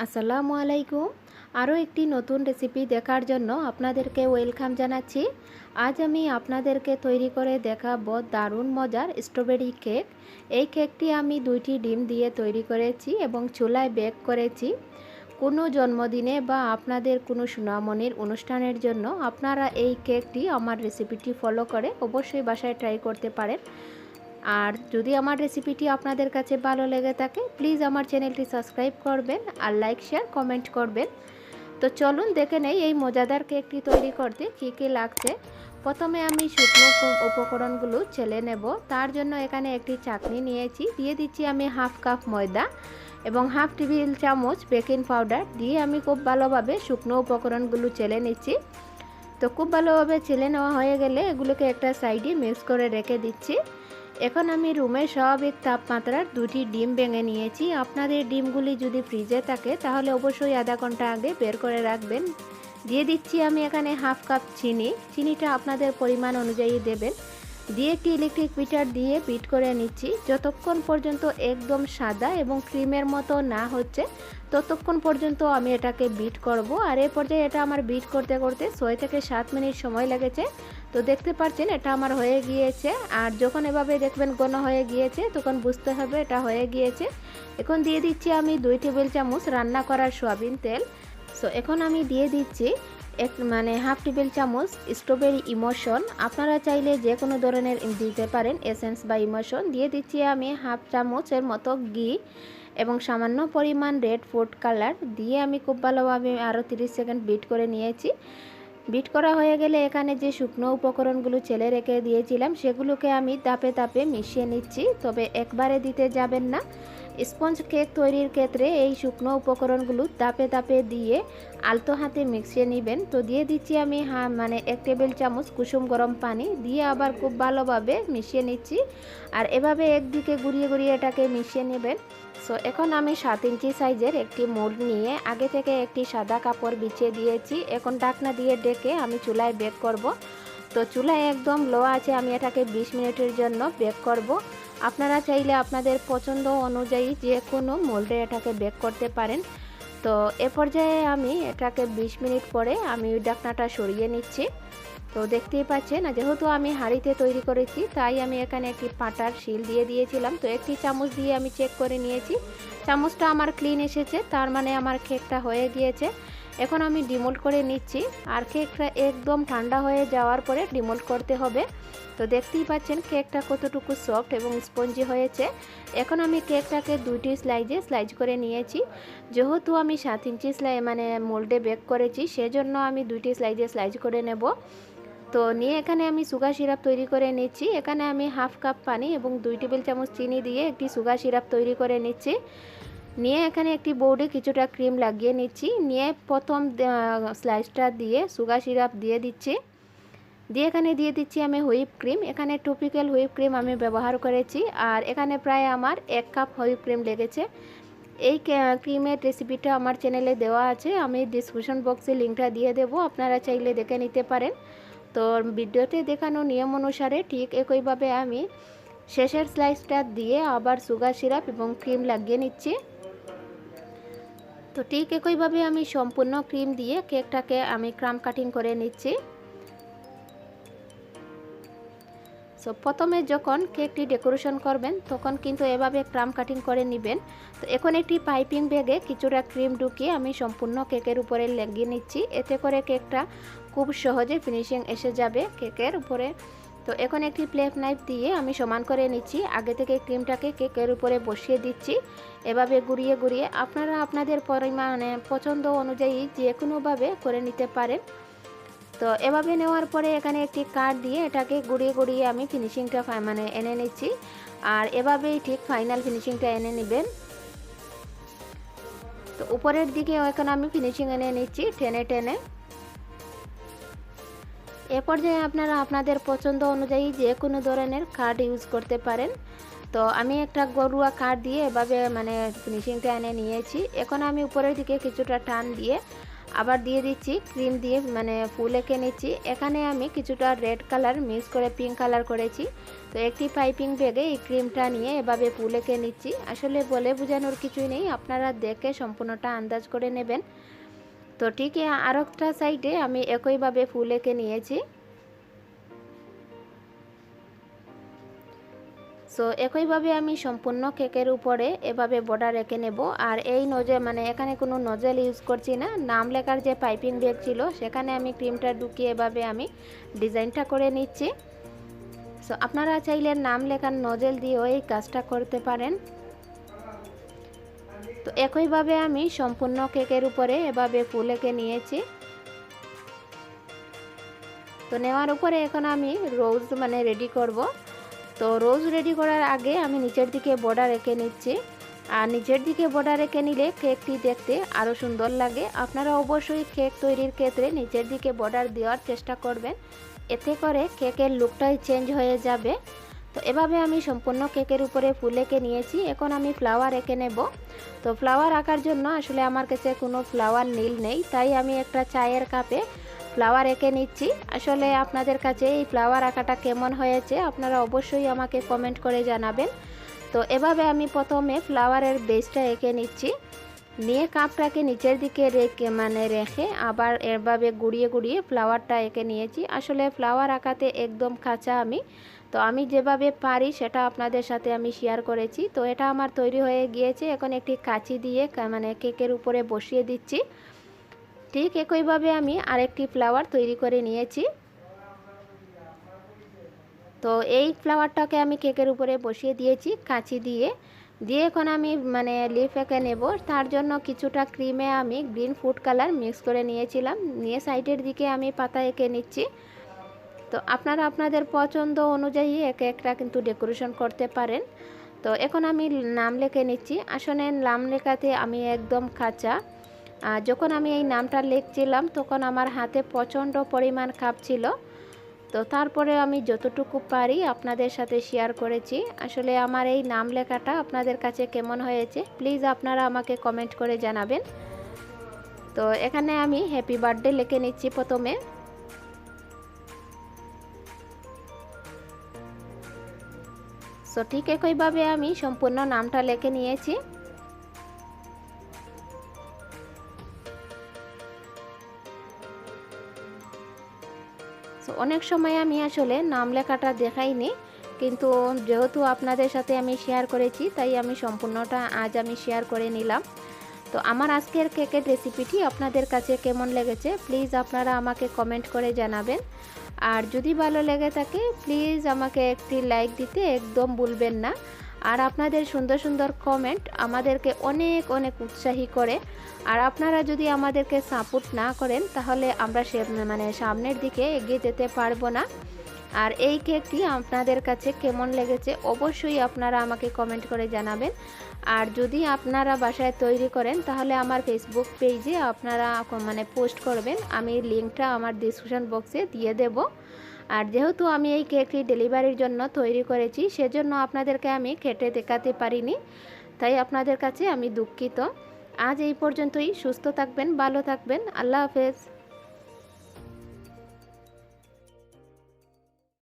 আসসালামু আলাইকুম। আরও একটি নতুন রেসিপি দেখার জন্য আপনাদেরকে ওয়েলকাম জানাচ্ছি। আজ আমি আপনাদেরকে তৈরি করে দেখাবো দারুণ মজার স্ট্রবেরি কেক। এই কেকটি আমি 2টি ডিম দিয়ে তৈরি করেছি এবং চুলায় বেক করেছি। কোনো জন্মদিনে বা আপনাদের কোনো সুনামনির অনুষ্ঠানের জন্য আপনারা এই কেকটি আমার রেসিপিটি ফলো করে অবশ্যই বাসায় ট্রাই করতে পারেন। আর যদি আমার রেসিপিটি আপনাদের কাছে ভালো লেগে থাকে প্লিজ আমার চ্যানেলটি সাবস্ক্রাইব করবেন আর লাইক শেয়ার কমেন্ট করবেন। তো চলুন দেখে নেই এই মজাদার কেকটি তৈরি করতে কী কী লাগছে। প্রথমে আমি শুকনো উপকরণগুলো চেলে নেব। তার জন্য এখানে একটি চাটনি নিয়েছি, দিয়ে দিচ্ছি আমি হাফ কাপ ময়দা এবং হাফ টেবিল চামচ বেকিং পাউডার দিয়ে আমি খুব ভালোভাবে শুকনো উপকরণগুলো চেলে নিচ্ছি। তো খুব ভালোভাবে চেলে নেওয়া হয়ে গেলে এগুলোকে একটা সাইডে মিক্স করে রেখে দিচ্ছি। এখন আমি রুমের স্বাভাবিক তাপমাত্রার 2টি ডিম ভেঙে নিয়েছি। আপনাদের ডিমগুলি যদি ফ্রিজে থাকে তাহলে অবশ্যই আধা ঘন্টা আগে বের করে রাখবেন। দিয়ে দিচ্ছি আমি এখানে হাফ কাপ চিনিটা আপনাদের পরিমাণ অনুযায়ী দেবেন। দিয়ে একটি ইলেকট্রিক বিটার দিয়ে বিট করে নিচ্ছি যতক্ষণ পর্যন্ত একদম সাদা এবং ক্রিমের মতো না হচ্ছে ততক্ষণ পর্যন্ত আমি এটাকে বিট করব। আর এই পর্যায়ে এটা আমার বিট করতে করতে 6 থেকে 7 মিনিট সময় লেগেছে। তো দেখতে পাচ্ছেন এটা আমার হয়ে গিয়েছে। আর যখন এভাবে দেখবেন ঘন হয়ে গিয়েছে তখন বুঝতে হবে এটা হয়ে গিয়েছে। এখন দিয়ে দিচ্ছি আমি 2 টেবিল চামচ রান্না করার সয়াবিন তেল। সো এখন আমি দিয়ে দিচ্ছি হাফ টেবিল চামচ স্ট্রবেরি ইমোশন। আপনারা চাইলে যে কোনো ধরনের দিতে পারেন, এসেন্স বা ইমোশন। দিয়ে দিচ্ছি আমি হাফ চামচের মতো ঘি এবং সামান্য পরিমাণ রেড ফুড কালার দিয়ে আমি খুব ভালোভাবে আরও 30 সেকেন্ড বিট করে নিয়েছি। বিট করা হয়ে গেলে এখানে যে শুকনো উপকরণগুলো চেলে রেখে দিয়েছিলাম সেগুলোকে আমি ধাপে ধাপে মিশিয়ে নিচ্ছি, তবে একবারে দিতে যাবেন না। স্পঞ্জ কেক তৈরির ক্ষেত্রে এই শুকনো উপকরণগুলো ধাপে ধাপে দিয়ে আলতো হাতে মিশিয়ে নেবেন। তো দিয়ে দিচ্ছি আমি 1 টেবিল চামচ কুসুম গরম পানি দিয়ে আবার খুব ভালোভাবে মিশিয়ে নিচ্ছি। আর এভাবে একদিকে ঘুরিয়ে ঘুরিয়ে এটাকে মিশিয়ে নেবেন। সো এখন আমি 7 ইঞ্চি সাইজের একটি মোল্ড নিয়ে আগে থেকে একটি সাদা কাপড় বিছিয়ে দিয়েছি। এখন ঢাকনা দিয়ে ডেকে আমি চুলায় বেক করব। তো চুলায় একদম লো আছে, আমি এটাকে 20 মিনিটের জন্য বেক করব। আপনারা চাইলে আপনাদের পছন্দ অনুযায়ী যে কোনো মোল্ডে এটাকে বেক করতে পারেন। তো এ পর্যায়ে আমি এটাকে 20 মিনিট পরে আমি ঢাকনাটা সরিয়ে নিচ্ছি। তো দেখতেই পাচ্ছেন যেহেতু আমি হাঁড়িতে তৈরি করেছি তাই আমি এখানে একটি পাটার শিল দিয়ে দিয়েছিলাম। তো একটি চামচ দিয়ে আমি চেক করে নিয়েছি, চামচটা আমার ক্লিন এসেছে, তার মানে আমার কেকটা হয়ে গিয়েছে। এখন আমি ডিমোল্ড করে নিচ্ছি। আর কেকটা একদম ঠান্ডা হয়ে যাওয়ার পরে ডিমোল্ড করতে হবে। তো দেখতেই পাচ্ছেন কেকটা কতটুকু সফট এবং স্পঞ্জি হয়েছে। এখন আমি কেকটাকে 2টি স্লাইজ করে নিয়েছি। যেহেতু আমি 7 ইঞ্চি মোল্ডে বেক করেছি সেজন্য আমি 2টি স্লাইজ করে নেব। তো নিয়ে এখানে আমি সুগার সিরাপ তৈরি করে নিচ্ছি। এখানে আমি হাফ কাপ পানি এবং 2 টেবিল চামচ চিনি দিয়ে একটি সুগার সিরাপ তৈরি করে নিচ্ছি। নিয়ে এখানে একটি বোর্ডে কিছুটা ক্রিম লাগিয়ে নিচ্ছি। নিয়ে প্রথম স্লাইসটা দিয়ে সুগার সিরাপ দিয়ে দিচ্ছি। দিয়ে এখানে দিয়ে দিচ্ছি আমি হুইপ ক্রিম। এখানে টপিক্যাল হুইপ ক্রিম আমি ব্যবহার করেছি। আর এখানে প্রায় আমার 1 কাপ হুইপ ক্রিম লেগেছে। এই ক্রিমের রেসিপিটা আমার চ্যানেলে দেওয়া আছে, আমি ডিসক্রিপশন বক্সে লিঙ্কটা দিয়ে দেব, আপনারা চাইলে দেখে নিতে পারেন। তো ভিডিওতে দেখানো নিয়ম অনুসারে ঠিক একইভাবে আমি শেষের স্লাইসটা দিয়ে আবার সুগার সিরাপ এবং ক্রিম লাগিয়ে নিচ্ছি। তো ঠিক একইভাবে আমি সম্পূর্ণ ক্রিম দিয়ে কেকটাকে আমি ক্রাম কাটিং করে নিচ্ছি। সো প্রথমে যখন কেকটি ডেকোরেশন করবেন তখন কিন্তু এভাবে ক্রাম কাটিং করে নেবেন। তো এখন একটি পাইপিং ব্যাগে কিছুটা ক্রিম ঢুকিয়ে আমি সম্পূর্ণ কেকের উপরে লাগিয়ে নিচ্ছি। এতে করে কেকটা খুব সহজে ফিনিশিং এসে যাবে কেকের উপরে। তো এখন একটি প্লেট নাইফ দিয়ে আমি সমান করে নিচ্ছি। আগে থেকে ক্রিমটাকে কেকের উপরে বসিয়ে দিচ্ছি। এভাবে ঘুরিয়ে ঘুরিয়ে আপনারা আপনাদের পছন্দ অনুযায়ী যে কোনোভাবে করে নিতে পারেন। তো এভাবে নেওয়ার পরে এখানে একটি কাঠ দিয়ে এটাকে ঘুরিয়ে ঘুরিয়ে আমি ফিনিশিংটা এনে নিচ্ছি। আর এভাবেই ঠিক ফাইনাল ফিনিশিংটা এনে নেবেন। তো উপরের দিকে এখন আমি ফিনিশিং এনে নিচ্ছি টেনে টেনে। এ পর্যায়ে আপনারা আপনাদের পছন্দ অনুযায়ী যে কোনো ধরনের কাঠ ইউজ করতে পারেন। তো আমি একটা গরুয়া কাঠ দিয়ে এভাবে ফিনিশিংটা এনে নিয়েছি। এখন আমি উপরের দিকে কিছুটা টান দিয়ে আবার দিয়ে দিচ্ছি ক্রিম দিয়ে মানে ফুল এঁকে নিচ্ছি। এখানে আমি কিছুটা রেড কালার মিক্স করে পিঙ্ক কালার করেছি। তো একটি পাইপিং ব্যাগে এই ক্রিমটা নিয়ে এভাবে ফুল এঁকে নিচ্ছি। আসলে বলে বোঝানোর কিছুই নেই, আপনারা দেখে সম্পূর্ণটা আন্দাজ করে নেবেন। তো ঠিক আরেকটা সাইডে আমি একইভাবে ফুল এঁকে নিয়েছি। সো একইভাবে আমি সম্পূর্ণ কেকের উপরে এভাবে বর্ডার এঁকে নেব। আর এই নজেল মানে এখানে কোনো নজেল ইউজ করছি না, নাম লেখার যে পাইপিং ব্যাগ ছিল সেখানে আমি ক্রিমটা ঢুকিয়ে এভাবে আমি ডিজাইনটা করে নিচ্ছি। সো আপনারা চাইলে নাম লেখার নজেল দিয়েও এই কাজটা করতে পারেন। তো একইভাবে আমি সম্পূর্ণ কেকের উপরে এভাবে ফুল এঁকে নিয়েছি। তো নেওয়ার উপরে এখন আমি রোজ মানে রেডি করব। তো রোজ রেডি করার আগে আমি নিচের দিকে বর্ডার এঁকে নিচ্ছি। আর নিচের দিকে বর্ডার এঁকে নিলে কেকটি দেখতে আরও সুন্দর লাগে। আপনারা অবশ্যই কেক তৈরির ক্ষেত্রে নিচের দিকে বর্ডার দেওয়ার চেষ্টা করবেন, এতে করে কেকের লুকটাই চেঞ্জ হয়ে যাবে। তো এভাবে আমি সম্পূর্ণ কেকের উপরে ফুল এঁকে নিয়েছি। এখন আমি ফ্লাওয়ার এঁকে নেব। তো ফ্লাওয়ার আঁকার জন্য আসলে আমার কাছে কোনো ফ্লাওয়ার নীল নেই, তাই আমি একটা চায়ের কাপে ফ্লাওয়ার এঁকে নিচ্ছি। আসলে আপনাদের কাছে এই ফ্লাওয়ার আঁকাটা কেমন হয়েছে আপনারা অবশ্যই আমাকে কমেন্ট করে জানাবেন। তো এভাবে আমি প্রথমে ফ্লাওয়ারের বেসটা এঁকে নিচ্ছি, নিয়ে কাপটাকে নিচের দিকে রেখে আবার এভাবে গুড়িয়ে গুড়িয়ে ফ্লাওয়ারটা এঁকে নিয়েছি। আসলে ফ্লাওয়ার আঁকাতে একদম কাঁচা আমি, তো আমি যেভাবে পারি সেটা আপনাদের সাথে আমি শেয়ার করেছি। তো এটা আমার তৈরি হয়ে গিয়েছে। এখন একটি কাঁচি দিয়ে কেকের উপরে বসিয়ে দিচ্ছি। ঠিক একইভাবে আমি আরেকটি ফ্লাওয়ার তৈরি করে নিয়েছি। তো এই ফ্লাওয়ারটাকে আমি কেকের উপরে বসিয়ে দিয়েছি কাঁচি দিয়ে। এখন আমি লিফ এঁকে নেব। তার জন্য কিছুটা ক্রিমে আমি গ্রিন ফুড কালার মিক্স করে নিয়েছিলাম, নিয়ে সাইডের দিকে আমি পাতা এঁকে নিচ্ছি। তো আপনারা আপনাদের পছন্দ অনুযায়ী একে একটা কিন্তু ডেকোরেশন করতে পারেন। তো এখন আমি নাম লিখে নিচ্ছি। আসলে নাম লেখাতে আমি একদম কাঁচা। যখন আমি এই নামটা লিখছিলাম তখন আমার হাতে প্রচণ্ড পরিমাণ কাঁপছিল। তো তারপরে আমি যতটুকু পারি আপনাদের সাথে শেয়ার করেছি। আসলে আমার এই নাম লেখাটা আপনাদের কাছে কেমন হয়েছে প্লিজ আপনারা আমাকে কমেন্ট করে জানাবেন। তো এখানে আমি হ্যাপি বার্থডে লিখে নিচ্ছি প্রথমে। সো ঠিক একইভাবে আমি সম্পূর্ণ নামটা লিখে নিয়েছি। অনেক সময় আমি আসলে নাম লেখাটা দেখাইনি, কিন্তু যেহেতু আপনাদের সাথে আমি শেয়ার করেছি তাই আমি সম্পূর্ণটা আজ আমি শেয়ার করে নিলাম। তো আমার আজকের কেকের রেসিপিটি আপনাদের কাছে কেমন লেগেছে প্লিজ আপনারা আমাকে কমেন্ট করে জানাবেন। আর যদি ভালো লেগে থাকে প্লিজ আমাকে একটি লাইক দিতে একদম ভুলবেন না। আর আপনাদের সুন্দর সুন্দর কমেন্ট আমাদেরকে অনেক অনেক উৎসাহী করে। আর আপনারা যদি আমাদেরকে সাপোর্ট না করেন তাহলে আমরা সামনের দিকে এগিয়ে যেতে পারবো না। আর এই কেকটি আপনাদের কাছে কেমন লেগেছে অবশ্যই আপনারা আমাকে কমেন্ট করে জানাবেন। আর যদি আপনারা বাসায় তৈরি করেন তাহলে আমার ফেসবুক পেজে আপনারা পোস্ট করবেন, আমি লিঙ্কটা আমার ডিসক্রিপশন বক্সে দিয়ে দেব। আর যেহেতু আমি এই কেকটি ডেলিভারির জন্য তৈরি করেছি সেজন্য আপনাদেরকে আমি কেটে দেখাতে পারিনি, তাই আপনাদের কাছে আমি দুঃখিত। আজ এই পর্যন্তই। সুস্থ থাকবেন, ভালো থাকবেন, আল্লাহ হাফেজ।